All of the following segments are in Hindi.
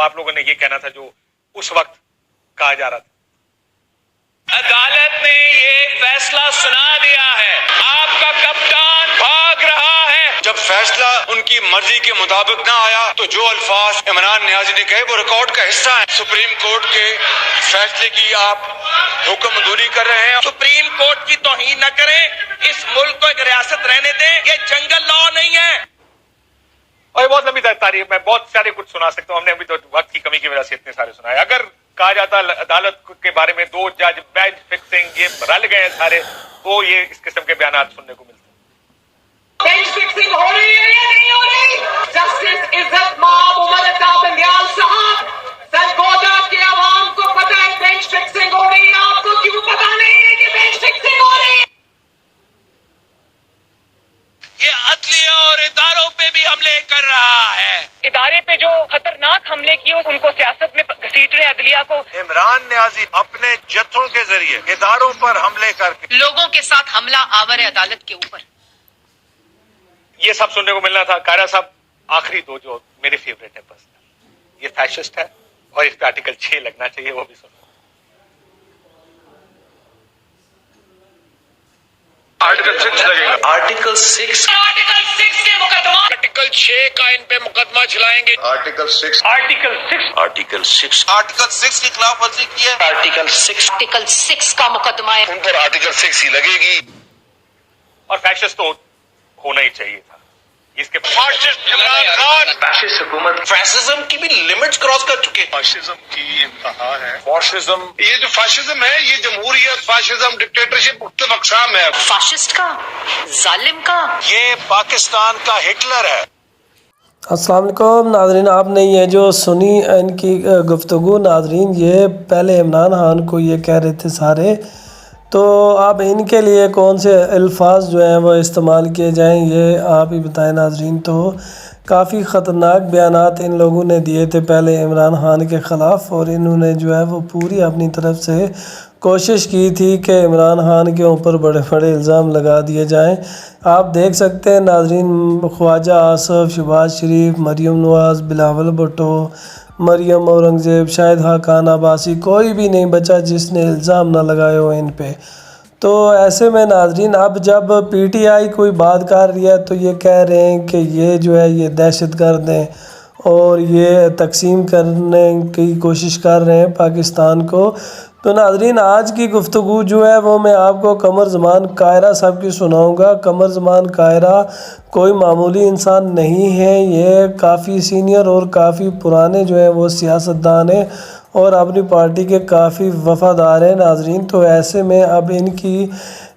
आप लोगों ने ये कहना था जो उस वक्त कहा जा रहा था। अदालत ने ये फैसला सुना दिया है, आपका कप्तान भाग रहा है। जब फैसला उनकी मर्जी के मुताबिक ना आया तो जो अल्फाज इमरान नियाजी ने कहे वो रिकॉर्ड का हिस्सा है। सुप्रीम कोर्ट के फैसले की आप हुक्मदूरी कर रहे हैं। सुप्रीम कोर्ट की तौहीन न करें, इस मुल्क को एक रियासत रहने दें, ये जंगल लॉ नहीं है। और ये बहुत लंबी तारीख, मैं बहुत सारे कुछ सुना सकता हूँ, हमने अभी तो वक्त की कमी की वजह से इतने सारे सुनाए। अगर कहा जाता अदालत के बारे में 2 जज, बेंच फिक्सिंग, ये रल गए सारे, तो ये इस किस्म के बयान सुनने को मिलते। बेंच फिक्सिंग हो रही है या नहीं हो रही? जस्टिस इज्जत माब उमर अता बंदियाल साहब, सरगोदा के अवाम को पता है बेंच फिक्सिंग हो रही है, आपको क्यों पता नहीं है कि बेंच फिक्सिंग हो रही है? ये अदलिया और इदारों पे भी हमले कर रहा है। इदारे पे जो खतरनाक हमले किए उनको सियासत में घसीट रहे अदलिया को। इमरान नियाजी अपने जत्थों के जरिए इदारों पर हमले करके लोगों के साथ हमला आवर है अदालत के ऊपर। ये सब सुनने को मिलना था। कायरा साहब, आखिरी 2 जो मेरे फेवरेट है पर्सनल, ये फैशिस्ट है और इस पे आर्टिकल 6 लगना चाहिए, वो भी सुनो। आर्टिकल 6 लगेगा। आर्टिकल 6 के मुकदमा, आर्टिकल 6 का इन पे मुकदमा चलाएंगे। आर्टिकल 6 आर्टिकल 6 आर्टिकल 6 आर्टिकल 6 की खिलाफ वर्जी की है। आर्टिकल 6 आर्टिकल 6 का मुकदमा है। उन पर आर्टिकल 6 ही लगेगी। और फैशिस्ट तो होना ही चाहिए था। इसके फाशिस्ट इमरान खान, फैशिस्ट हुकूमत फैसिज्म की भी लिमिट्स क्रॉस कर चुके हैं। फाशिज्म की इंतहा है। फाशिज्म, ये जो फाशिज्म है ये जमहूरियत, फाशिज्म, डिक्टेटरशिप मुख्तलिफ अक़साम है। फाशिस्ट का, जालिम का, ये पाकिस्तान का हिटलर है। अस्सलाम वालेकुम नाज़रीन, आपने ये जो सुनी इनकी गुफ्तगू नाज़रीन, ये पहले इमरान खान को ये कह रहे थे सारे, तो अब इनके लिए कौन से अल्फाज जो हैं वो इस्तेमाल किए जाएं ये आप ही बताएं नाज़रीन। तो काफ़ी ख़तरनाक बयानात इन लोगों ने दिए थे पहले इमरान खान के ख़िलाफ़, और इन्होंने जो है वो पूरी अपनी तरफ से कोशिश की थी कि इमरान खान के ऊपर बड़े बड़े इल्ज़ाम लगा दिए जाएं। आप देख सकते हैं नाज़रीन, ख्वाजा आसफ़, शहबाज शरीफ, मरीम नवाज़, बिलावल भुट्टो, मरियम औरंगज़ेब, शाहिद खान अब्बासी, कोई भी नहीं बचा जिसने इल्ज़ाम ना लगाए हो इन पे। तो ऐसे में नाज़रीन, अब जब PTI कोई बात कर रही है तो ये कह रहे हैं कि ये जो है ये दहशतगर्द हैं और ये तकसीम करने की कोशिश कर रहे हैं पाकिस्तान को। तो नाज़रीन, आज की गुफ्तगू जो है वो मैं आपको कमर ज़मान कायरा साहब की सुनाऊंगा। कमर ज़मान कायरा कोई मामूली इंसान नहीं है, ये काफ़ी सीनियर और काफ़ी पुराने जो है वो सियासतदान हैं और अपनी पार्टी के काफ़ी वफ़ादार हैं नाज़रीन। तो ऐसे में अब इनकी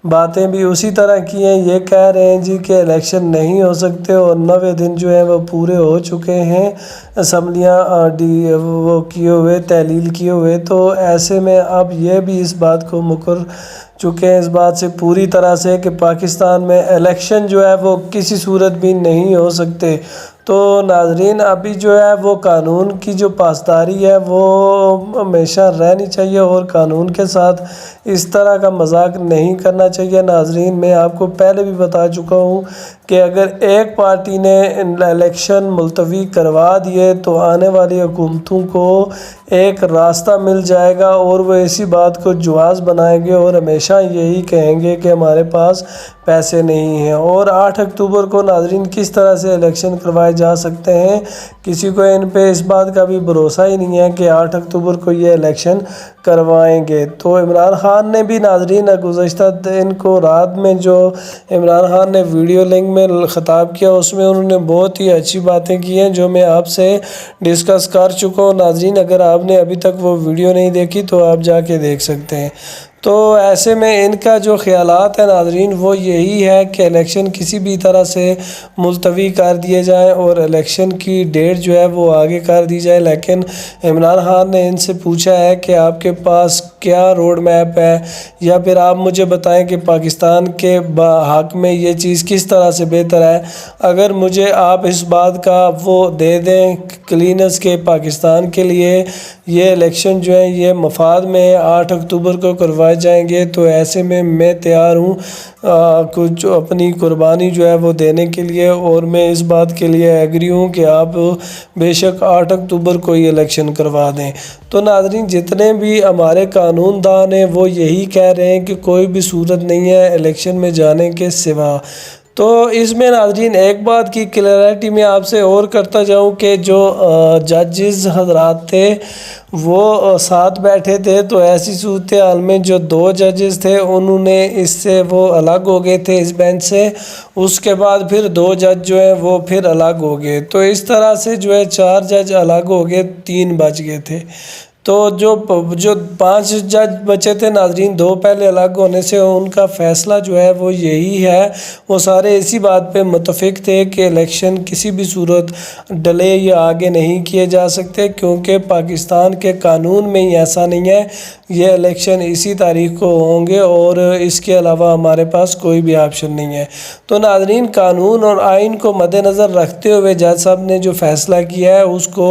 बातें भी उसी तरह की हैं। ये कह रहे हैं जी कि इलेक्शन नहीं हो सकते और 90 दिन जो है वो पूरे हो चुके हैं असम्बलियाँ वो किए हुए, तहलील किए हुए। तो ऐसे में अब ये भी इस बात को मुकर चुके हैं, इस बात से पूरी तरह से, कि पाकिस्तान में इलेक्शन जो है वो किसी सूरत भी नहीं हो सकते। तो नाज़रीन, अभी जो है वो कानून की जो पासदारी है वो हमेशा रहनी चाहिए और कानून के साथ इस तरह का मजाक नहीं करना चाहिए नाज़रीन। मैं आपको पहले भी बता चुका हूँ कि अगर एक पार्टी ने इलेक्शन मुलतवी करवा दिए तो आने वाली हुकूमतों को एक रास्ता मिल जाएगा और वो इसी बात को जवाज़ बनाएंगे और हमेशा यही कहेंगे कि हमारे पास पैसे नहीं हैं। और 8 अक्टूबर को नाज़रीन किस तरह से इलेक्शन करवाए जा सकते हैं, किसी को इन पे इस बात का भी भरोसा ही नहीं है कि 8 अक्टूबर को ये इलेक्शन करवाएंगे। तो इमरान खान ने भी नाज़रीन गुज़श्ता दिन को रात में जो इमरान खान ने वीडियो लिंक में ख़िताब किया उसमें उन्होंने बहुत ही अच्छी बातें की हैं जो मैं आपसे डिस्कस कर चुका हूँ नाज़रीन। अगर आपने अभी तक वो वीडियो नहीं देखी तो आप जाके देख सकते हैं। तो ऐसे में इनका जो ख़यालात है नाज़रीन वो यही है कि इलेक्शन किसी भी तरह से मुलतवी कर दिए जाए और इलेक्शन की डेट जो है वो आगे कर दी जाए। लेकिन इमरान खान ने इनसे पूछा है कि आपके पास क्या रोड मैप है, या फिर आप मुझे बताएं कि पाकिस्तान के हक़ में ये चीज़ किस तरह से बेहतर है। अगर मुझे आप इस बात का वो दे दें क्लीनेस के पाकिस्तान के लिए ये इलेक्शन जो है ये मफाद में 8 अक्टूबर को करवाए जाएंगे, तो ऐसे में मैं तैयार हूँ कुछ अपनी कुर्बानी जो है वो देने के लिए, और मैं इस बात के लिए एग्री हूँ कि आप बेशक 8 अक्टूबर को ये इलेक्शन करवा दें। तो नाज़रीन, जितने भी हमारे कानूनदान हैं वो यही कह रहे हैं कि कोई भी सूरत नहीं है इलेक्शन में जाने के सिवा। तो इसमें नाज़रीन एक बात की क्लैरिटी मैं आपसे और करता जाऊं कि जो जजेस हजरात थे वो साथ बैठे थे, तो ऐसी सूरत हाल में जो 2 जजेस थे उन्होंने इससे वो अलग हो गए थे इस बेंच से, उसके बाद फिर 2 जज जो है वो फिर अलग हो गए, तो इस तरह से जो है 4 जज अलग हो गए, 3 बच गए थे। तो जो 5 जज बचे थे नाजरीन, 2 पहले अलग होने से उनका फ़ैसला जो है वो यही है, वो सारे इसी बात पे मुत्तफिक थे कि इलेक्शन किसी भी सूरत डिले या आगे नहीं किए जा सकते, क्योंकि पाकिस्तान के कानून में ही ऐसा नहीं है, ये इलेक्शन इसी तारीख को होंगे और इसके अलावा हमारे पास कोई भी ऑप्शन नहीं है। तो नाजरीन, कानून और आइन को मद्देनज़र रखते हुए जज साहब ने जो फ़ैसला किया है उसको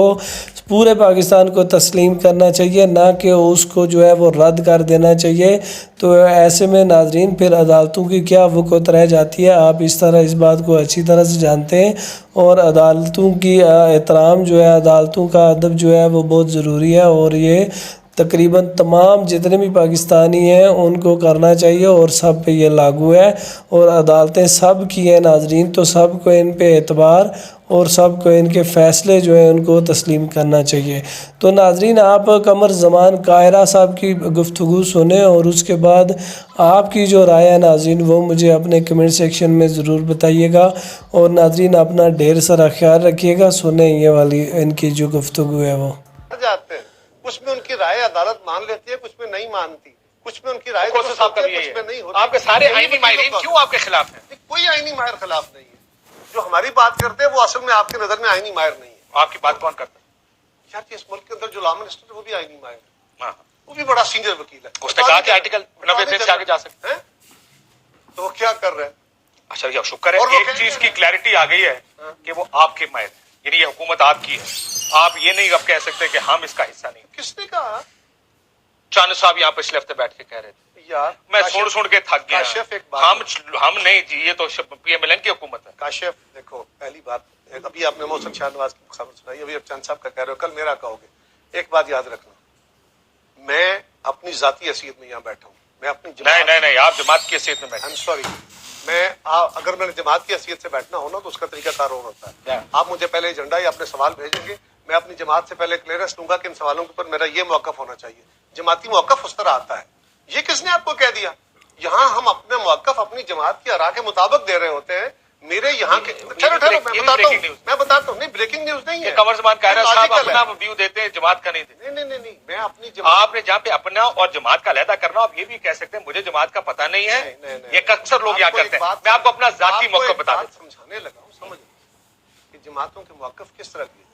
पूरे पाकिस्तान को तस्लीम करना चाहिए, ना कि उसको जो है वो रद्द कर देना चाहिए। तो ऐसे में नाजरीन फिर अदालतों की क्या वक़्त रह जाती है, आप इस बात को अच्छी तरह से जानते हैं, और अदालतों की एहतराम जो है, अदालतों का अदब जो है वो बहुत ज़रूरी है, और ये तकरीबन तमाम जितने भी पाकिस्तानी हैं उनको करना चाहिए, और सब पे ये लागू है, और अदालतें सब की हैं नाजरीन, तो सब को इन पे एतबार और सब को इनके फ़ैसले जो हैं उनको तस्लीम करना चाहिए। तो नाजरीन, आप कमर ज़मान कायरा साहब की गुफ्तगू सुने और उसके बाद आपकी जो राय है नाजरीन वो मुझे अपने कमेंट सेक्शन में ज़रूर बताइएगा, और नाजरीन अपना ढेर सारा ख्याल रखिएगा। सुने ये वाली इनकी जो गुफ्तगू है वो जाते हैं, कुछ में उनकी राय अदालत मान लेती है, कुछ में नहीं मानती, कुछ में उनकी राय कुछ में नहीं होती। आपके सारे आईनी माहिरीन क्यों आपके खिलाफ हैं? कोई आईनी माहिर खिलाफ नहीं है। जो हमारी बात करते हैं वो असल में आपकी नजर में आईनी माहिर नहीं है। आपकी बात कौन करता है? यार, इस मुल्क के अंदर जो लॉ मिनिस्टर है वो भी आईनी माहिर है, वो भी बड़ा सीनियर वकील है। उसने कहा कि आर्टिकल 90 से आगे जा सकते हैं, तो वो क्या कर रहे हैं? अच्छा, ये शुक्र है एक चीज की क्लैरिटी आ गई है कि वो आपके माहिर है, यानी ये हुकूमत आपकी है। आप ये नहीं अब कह सकते कि हम इसका हिस्सा नहीं। किसने कहा? चांद साहब यहाँ पिछले हफ्ते बैठ के कह रहे थे। यार, मैं सुन के थक गया। काशिफ, एक बात हम नहीं जी, ये तो पीएमएलएन की हुकूमत है। काशिफ, देखो, पहली बात, अभी आपने मोहसिन शाहनवाज की खबर सुनाई, अभी आप चंद साहब का कह रहे हो, कल मेरा कहोगे। एक बात याद रखना, मैं अपनी जाती हैसियत में यहाँ बैठा हूँ, मैं अपनी नहीं, आप जमात की हैसियत में बैठे। आई एम सॉरी, अगर मैंने जमात की हैसियत से बैठना हो ना तो उसका तरीका कार और होता है। आप मुझे पहले एजेंडा या अपने सवाल भेजेंगे, मैं अपनी जमात से पहले क्लियरेंस दूंगा कि इन सवालों के ऊपर मेरा ये मौकफ होना चाहिए। जमाती मौकफ उस तरह आता है। ये किसने आपको कह दिया? यहाँ हम अपने मौकफ अपनी जमात की आरा के मुताबिक दे रहे होते हैं। मेरे यहाँ के ठहरो, मैं बताता हूँ। नहीं, ब्रेकिंग न्यूज नहीं है। कमर ज़मान कायरा साहब अपना व्यू देते हैं, जमात का नहीं देते। नहीं, मैं अपनी आपने जहाँ पे अपना और जमात का अलहदा करना, आप ये भी कह सकते हैं मुझे जमात का पता नहीं है। ये अक्सर लोग यहाँ करते हैं। मैं आपको अपना जाती मौक़िफ़ बता दूं, समझाने लगा हूँ। समझ कि जमातों के मौक़िफ़ किस तरह किए जाते।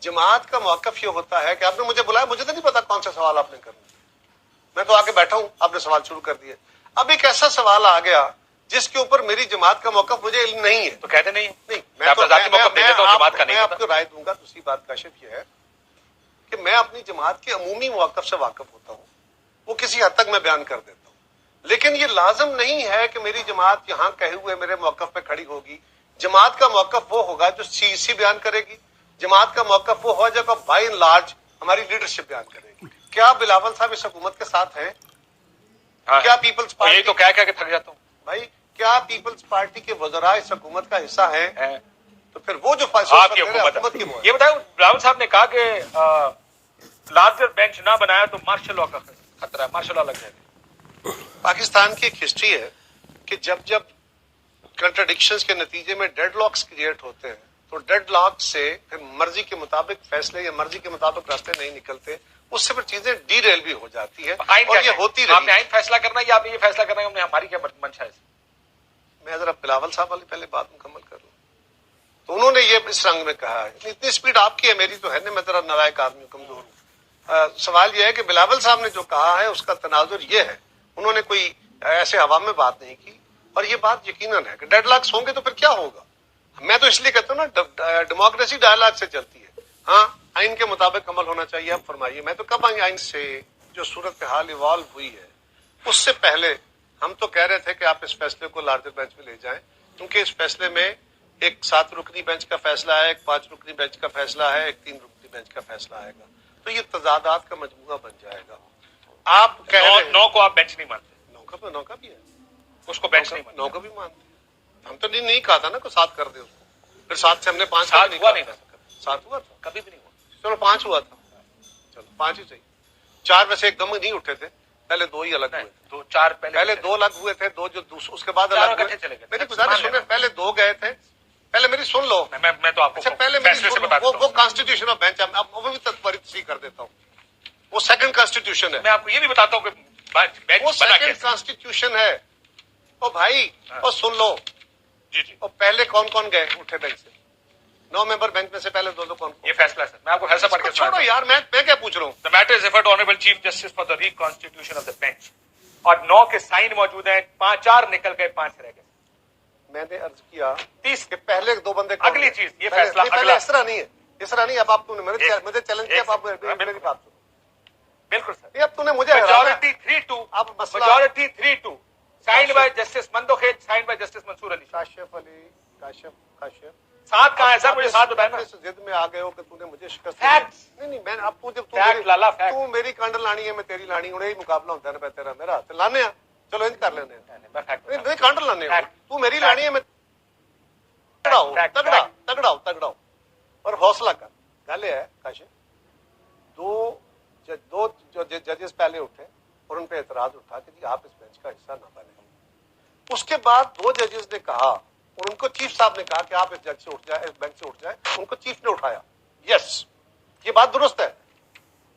जमात का मौक़िफ़ ये होता है कि आपने मुझे बुलाया, मुझे तो नहीं पता कौन सा सवाल आपने करना, मैं तो आके बैठा हूँ, आपने सवाल शुरू कर दिए। अब एक ऐसा सवाल आ गया जिसके ऊपर मेरी जमात का मौक़िफ़ मुझे इल्म नहीं है, तो कहते नहीं। मैं आपको राय दूंगा। दूसरी बात काशिफ ये है कि मैं अपनी जमात के अमूमी मौक़िफ़ से वाकिफ होता हूँ, वो किसी हद तक मैं बयान कर देता हूँ, लेकिन ये लाजम नहीं है कि मेरी जमात यहाँ कहे हुए मेरे मौक़िफ़ पे खड़ी होगी। जमात का मौक़िफ़ वो होगा जो सीसी बयान करेगी। जमात का मौक़िफ़ वो हो जाएगा बाय एंड लार्ज हमारी लीडरशिप बयान करेगी। क्या बिलावल साहब इस हुकूमत के साथ हैं? क्या पीपल्स पार्टी, यही तो क्या के थक जाता हूँ भाई, क्या पीपल्स पार्टी के वज़रा इस हुकूमत का हिस्सा है? तो फिर वो जो आपकी हुकूमत की ये बताओ, बिलावल साहब ने कहा कि लार्जर बेंच ना बनाया तो मार्शल लॉ का खतरा है, मार्शल लॉ लग जाएगा। पाकिस्तान की एक हिस्ट्री है कि जब जब कंट्राडिक्शंस के नतीजे में डेडलॉक्स क्रिएट होते हैं तो डेडलॉक से फिर मर्जी के मुताबिक फैसले या मर्जी के मुताबिक रास्ते नहीं निकलते, उससे फिर चीजें डीरेल भी हो जाती है और ये होती रही। आपने आइन फैसला करना या आपने ये फैसला करना है हमने हमारी क्या मंशा है? मैं जरा बिलावल साहब वाली पहले बात मुकम्मल कर लूं। तो उन्होंने ये इस रंग में कहा है, इतनी स्पीड आपकी है, मेरी तो है नहीं, मैं जरा नालायक आदमी कमजोर हूँ। सवाल यह है कि बिलावल साहब ने जो कहा है उसका तनाजुर ये है, उन्होंने कोई ऐसे हवा में बात नहीं की, और ये बात यकीनन है कि डेडलॉक्स होंगे तो फिर क्या होगा। मैं तो इसलिए कहता हूँ ना, डेमोक्रेसी डायलॉग से चलती है। हाँ, आइन के मुताबिक अमल होना चाहिए। आप फरमाइए, मैं तो कब आइन से जो सूरत हाल इवॉल्व हुई है उससे पहले हम तो कह रहे थे कि आप इस फैसले को लार्जर बेंच में ले जाएं, क्योंकि इस फैसले में एक 7 रुकनी बेंच का फैसला है, एक 5 रुकनी बेंच का फैसला है, एक 3 रुकनी बेंच का फैसला आएगा, तो ये तजादात का मजमूआ बन जाएगा। आप कह रहे हैं 9 को आप बेंच नहीं मानते? 9 का भी है, उसको बेंच नहीं मानते। 9 का भी मानते। हम तो नहीं कहा था ना को 7 कर दे उसको, फिर 7 से हमने 5 7 हुआ नहीं था, 7 हुआ था, कभी भी नहीं हुआ। चलो 5 हुआ था, चलो 5 ही सही। 4 वैसे एकदम नहीं उठे थे, पहले 2 ही अलग हुए थे। 2 4 पहले 2 अलग हुए थे, 2 जो उसके बाद अलग हुए। चले गए। मेरी गुजारिश सुने, पहले 2 गए थे, पहले मेरी सुन लो। मैं तो आपको अच्छा, पहले मेरी फैसले से सुन बता लो, देता वो कॉन्स्टिट्यूशन ऑफ बेंच, अब वो भी तत्परित कर देता हूँ, वो सेकंड कॉन्स्टिट्यूशन है। मैं आपको ये भी बताता हूँ कि बेंच वो बना सेकंड कॉन्स्टिट्यूशन है। ओ भाई, ओ सुन लो जी। और पहले कौन कौन गए उठे बेंच से? 9 मेंबर बेंच में से पहले 2 कौन? ये फैसला है सर, मैं आपको फैसला पढ़ के छोड़ो यार, मैं क्या पूछ रहा हूँ। The matter is referred to honourable chief justice for the reconstitution of the bench, और 9 के साइन मौजूद हैं, 4 निकल गए, 5 रह गए। मैंने अर्ज किया 30 के पहले 2 बंदे। अगली चीज, ये फैसला पहले इस तरह नहीं है, इस तरह नहीं। अब आप तुमने मुझे चैलेंज किया, आप मेरी बात सुनो। बिल्कुल सर, ये अब तूने मुझे मेजॉरिटी 3-2, अब मसला majority 3-2, signed by justice Mandokhail, signed by justice Mansoor Ali. Kashif Ali, Kashif 7 कहां है सर? मुझे 7 बताए ना। इस जिद में आ गए हो कि तूने मुझे शिकस्त Facts. नहीं, मैं अब Fact. तू मेरी कांड लानी है, मैं तेरी लानी, उन्हें ही मुकाबला होता है ना, तेरा मेरा तो लाने आ, चलो इंज कर लेने नहीं कांड लाने हो, तू मेरी लानी है, मैं तगड़ा हो और हौसला कर। गल है काशिफ, 2 जजेस पहले उठे और उन पे एतराज उठा कि जी आप इस बेंच का हिस्सा ना बने। उसके बाद 2 जजेस ने कहा, और उनको चीफ साहब ने कहा कि आप इस जज से उठ जाए, इस बेंच से उठ जाए। उनको चीफ ने उठाया। यस, ये बात दुरुस्त है।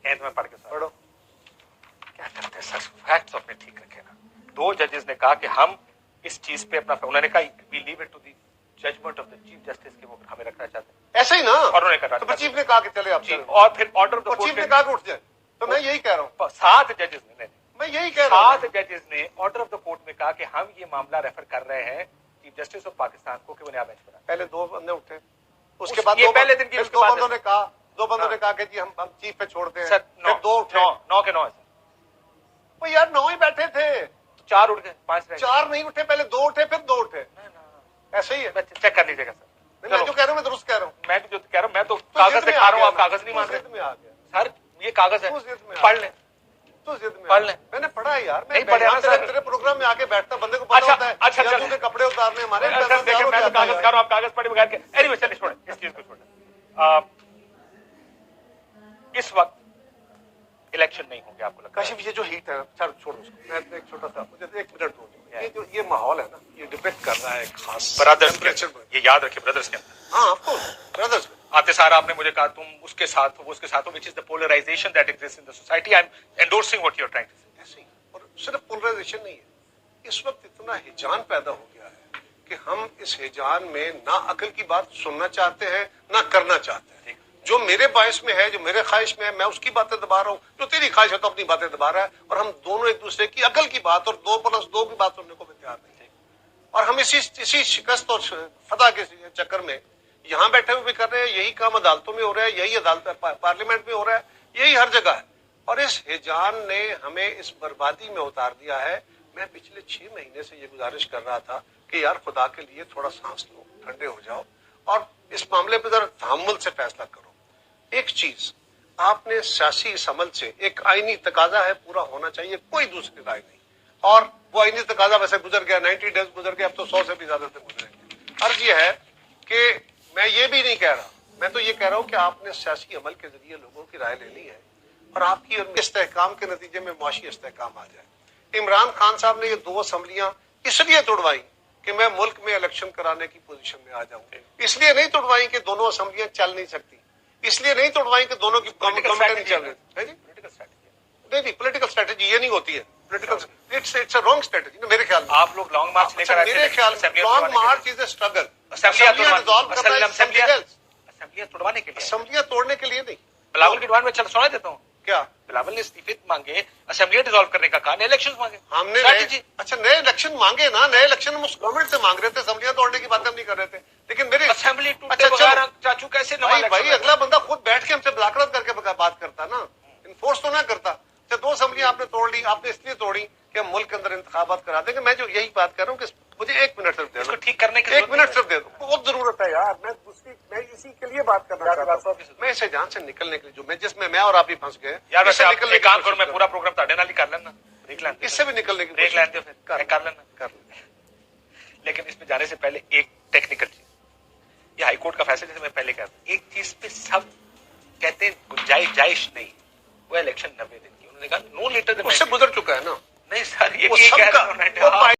एंड में पढ़ के पढ़ो क्या करते हैं सर, फैक्ट्स अपने ठीक रखे ना। 2 जजेस ने कहा कि हम इस चीज पे अपना, उन्होंने कहा we leave it to the judgment of the chief justice के वो हमें रखना चाहते हैं, ऐसे ही ना। और उन्होंने कहा तो चीफ ने कहा कि चले आप, और फिर ऑर्डर ऑफ द चीफ ने कहा कि उठ जाए। तो मैं यही कह रहा हूँ, 7 जजेस ने, मैं यही कह रहा हूँ, 7 जजेस ने ऑर्डर ऑफ द कोर्ट में कहा कि हम ये मामला रेफर कर रहे हैं चीफ जस्टिस ऑफ पाकिस्तान को कि वो नया बेंच बना। पहले 2 बंदे उठे, उसके बाद ये पहले दिन की 2 बंदों ने कहा, 2 बंदों ने कहा कि जी हम चीफ पे छोड़ते हैं। सर 2 उठे, 9 के 9 है सर। वो यार 9 ही बैठे थे, 4 उठ गए, 5 रह गए। 4 नहीं उठे, पहले 2 उठे फिर 2 उठे, ऐसे ही है। चेक कर लीजिएगा सर। मैं जो कह रहा हूँ मैं दुरुस्त कह रहा हूँ। मैं भी जो कह रहा हूँ, मैं तो कागज से खा रहा हूँ, आप कागज नहीं मान रहे। में आ गया सर ये कागज है, तू जिद में आ पढ़ लें। तू जिद में पढ़ लें। मैंने पढ़ा है यार, नहीं पढ़ा सर। तेरे प्रोग्राम में आके बैठता बंदे को पता होता है। अच्छा या तूने कपड़े उतारने हमारे देखिए, मैं तो कागज खा रहा हूँ, आप कागज पढ़े बगैर के। एनीवे चलिए छोड़े इस चीज को, छोड़े। इस वक्त इलेक्शन नहीं होंगे, आपको लगता है? काशिफ ये जो हीट है, चल छोड़ उसको, मैं एक छोटा सा, मुझे 1 मिनट दो। ये माहौल है ना, ये डिपेक्ट कर रहा है खास ब्रदर्स टेम्परेचर के, ये याद रखिए ब्रदर्स के अंदर। हाँ आपको ब्रदर्स आते सार आपने मुझे कहा तुम उसके साथ हो, वो उसके साथ हो, which is the polarization that exists in the society. I'm endorsing what you're trying to say. ऐसे ही, और सिर्फ पोलराइजेशन नहीं है, इस वक्त इतना हिजान पैदा हो गया है कि हम इस हिजान में ना अकल की बात सुनना चाहते हैं ना करना चाहते हैं। जो मेरे बायस में है, जो मेरे ख्वाहिश में है, मैं उसकी बातें दबा रहा हूँ, जो तेरी ख्वाहिश है तो अपनी बातें दबा रहा है, और हम दोनों एक दूसरे की अकल की बात और 2+2 की बात सुनने को भी तैयार नहीं थे। और हम इसी शिकस्त और फतह के चक्कर में यहाँ बैठे हुए भी कर रहे हैं, यही काम अदालतों में हो रहा है, यही अदालत पार्लियामेंट में हो रहा है, यही हर जगह है। और इस हिजान ने हमें इस बर्बादी में उतार दिया है। मैं पिछले 6 महीने से ये गुजारिश कर रहा था कि यार खुदा के लिए थोड़ा सांस लो, ठंडे हो जाओ और इस मामले पर जरा तहम्मुल से फैसला करो। एक चीज आपने सियासी इस अमल से, एक आईनी तकाजा है, पूरा होना चाहिए, कोई दूसरी राय नहीं। और वो आईनी तकाजा वैसे गुजर गया, 90 डेज गुजर गए, अब तो 100 से भी ज्यादा दिन गुजरेंगे। अर्ज ये है कि मैं ये भी नहीं कह रहा, मैं तो ये कह रहा हूं कि आपने सियासी अमल के जरिए लोगों की राय लेनी है और आपकी इस्तेहकाम के नतीजे में मुआशी इस्तेहकाम आ जाए। इमरान खान साहब ने ये 2 असम्बलियां इसलिए तोड़वाई कि मैं मुल्क में इलेक्शन कराने की पोजीशन में आ जाऊं, इसलिए नहीं तोड़वाई कि दोनों असम्बलियां चल नहीं सकती, इसलिए नहीं तोड़वाई कि दोनों की गवर्नमेंट नहीं चल रही। नहीं, पॉलिटिकल स्ट्रेटेजी ये नहीं होती है। इट्स अ रॉन्ग स्ट्रेटेजी मेरे ख्याल में। आप लोग लॉन्ग मार्च लेकर आए थे, मेरे ख्याल में long march is a struggle. असेंबलियां तोड़वाने के लिए, असम्बलियां तोड़ने के लिए नहीं। बिलावल की डिमांड में चल सुना देता हूँ, क्या बिलावल ने इस्तीफे मांगे, असेंबली डिसॉल्व करने का कहा, नए इलेक्शन मांगे। हमने स्ट्रैटेजी। अच्छा नए इलेक्शन मांगे ना, नए इलेक्शन हम उस गवर्नमेंट से मांग रहे थे, असेंबलियां तोड़ने की बात हम नहीं कर रहे थे। लेकिन मेरे असेंबली टूटे अच्छा, बगैर चलो। चाचू कैसे नवा भाई इलेक्शन भाई अगला बंदा खुद बैठ के हमसे मुज़ाकरात करके बात करता ना, इन्फोर्स तो ना करता। अच्छा 2 असेंबलियां आपने तोड़ ली, आपने इसलिए तोड़ी कि हम मुल्क के अंदर इंतखाबात करा देंगे। मैं जो यही बात कर रहा हूँ कि मुझे 1 मिनट सिर्फ दे इसको दो, ठीक करने की 1 मिनट सिर्फ दे दो, बहुत जरूरत है यार। मैं इसी के लिए बात करना चाहता हूँ। मैं इसे जान से निकलने के लिए जो मैं जिसमें मैं और आप ही फंस गए यार वैसे आप निकलने एक की काम कोशिश करो, मैं पूरा प्रोग्राम ताड़े नाल ही कर लेना, देख लेना, इससे भी निकलने की देख कोशिश लेते हो फिर कर लेना। कर लेना। लेकिन इसमें जाने से पहले एक टेक्निकल चीज, ये हाईकोर्ट का फैसला, जैसे मैं पहले कह रहा था, एक चीज पे सब कहते हैं गुंजाइश नहीं, वो इलेक्शन 90 दिन की। उन्होंने कहा नो लेटर उससे गुजर चुका है ना। नहीं सर, ये वो कह सबका रहा हूं,